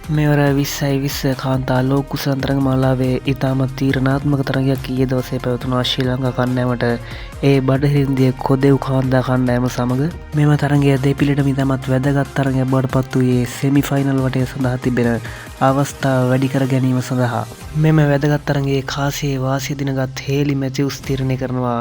මෙවර 2020 කාන්තා ලෝක කුසල තරඟ මාලාවේ ඉතාමත් තීරණාත්මක තරඟයක් ඊයේ දවසේ පැවතුණා ශ්‍රී ලංකා කණ්ඩායමට ඒ බටහිර ඉන්දිය කොදෙව් කාන්තා කණ්ඩායම සමග. මෙම තරඟය දෙපිළටම ඉතාමත් වැදගත් තරඟයක් බවට පත් වූයේ සෙමි ෆයිනල් වටය සඳහා තිබෙන අවස්ථාව වැඩි කර ගැනීම සඳහා. මෙම වැදගත් තරඟයේ කාසියේ වාසිය දිනගත් හේලි මැතිව්ස් තීරණය කරනවා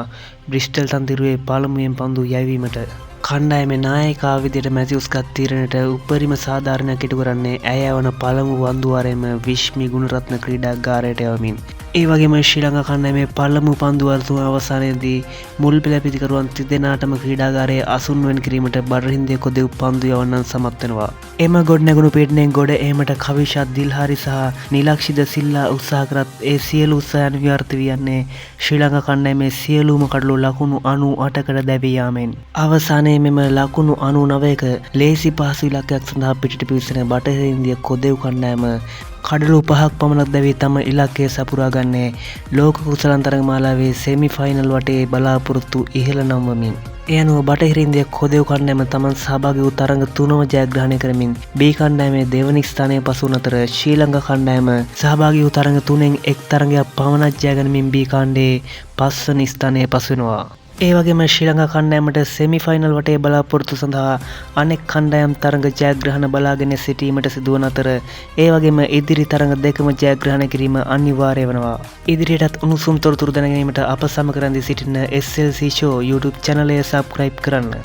බ්‍රිස්ටල් තන්තිරුවේ පළමුවෙන් පන්දු යැවීමට. කණ්ඩායමේ නායකයා විදිහට මැතිව්ස් ගත් තීරණයට උපරිම සාධාරණයක් ඉටු කරන්නේ ඇය වන පළමු පන්දුවාරයේම විශ්මි ගුණරත්න ක්‍රීඩාගාරයට යවමින්. ඒ වගේම ශ්‍රී ලංකා කණ්ඩායමේ පළමු පන්දුවාර තුන අවසානයේදී මුල් පෙළ පිතිකරුවන් තිදෙනාටම ක්‍රීඩාගාරයේ අසුන්වෙන් කිරීමට බටහිර ඉන්දිය කොදෙව් පන්දු යවන්නන් සමත් වෙනවා. එම ගොඩනැගුණු පීඩනයෙන් ගොඩ ඒමට කවිෂා දිල්හාරි සහ නිලක්ෂිත සිල්ලා උත්සාහ කරත් ඒ සියලු උත්සාහයන් ව්‍යර්ථ වී යන්නේ ශ්‍රී ලංකා කණ්ඩායමේ සියලුම කඩලු ලකුණු 98කට දැවී යාමෙන්. අවසානයේ මෙම ලකුණු 99ක ලේසි පහසු ඉලක්කයක් සඳහා පිටට පිවිසෙන බටහිර ඉන්දිය කොදෙව් කණ්ඩායම කඩලු 5ක් පමණක් දැවී තම ඉලක්කය සපුරා ගන්නේ ලෝක කුසලන් තරඟ මාලාවේ සෙමි ෆයිනල් වටේ බලාපොරොත්තු ඉහළ නංවමින්. ඒ අනුව බටහිර ඉන්දිය කොදෙව් කණ්ඩායම තමන් සහභාගී වූ තරඟ තුනම ජයග්‍රහණය කරමින් B කණ්ඩායමේ දෙවනි ස්ථානයේ පසු වන අතර ශ්‍රී ලංකා කණ්ඩායම සහභාගී වූ තරඟ තුනෙන් එක් තරඟයක් පමණක් ජය ගනිමින් B කාණ්ඩයේ පස්වන ස්ථානයේ පසු වෙනවා. ඒ වගේම ශ්‍රී ලංකා කණ්ඩායමට සෙමි ෆයිනල් වටේ බලාපොරොත්තු සඳහා අනෙක් කණ්ඩායම් තරඟ ජයග්‍රහණ බලාගෙන සිටීමට සිදුවන අතර ඒ වගේම ඉදිරි තරඟ දෙකම ජයග්‍රහණය කිරීම අනිවාර්ය වෙනවා. ඉදිරියටත් උණුසුම් තොරතුරු දැන ගැනීමට අප සමග රැඳී සිටින SLC Show YouTube channel එක subscribe කරන්න.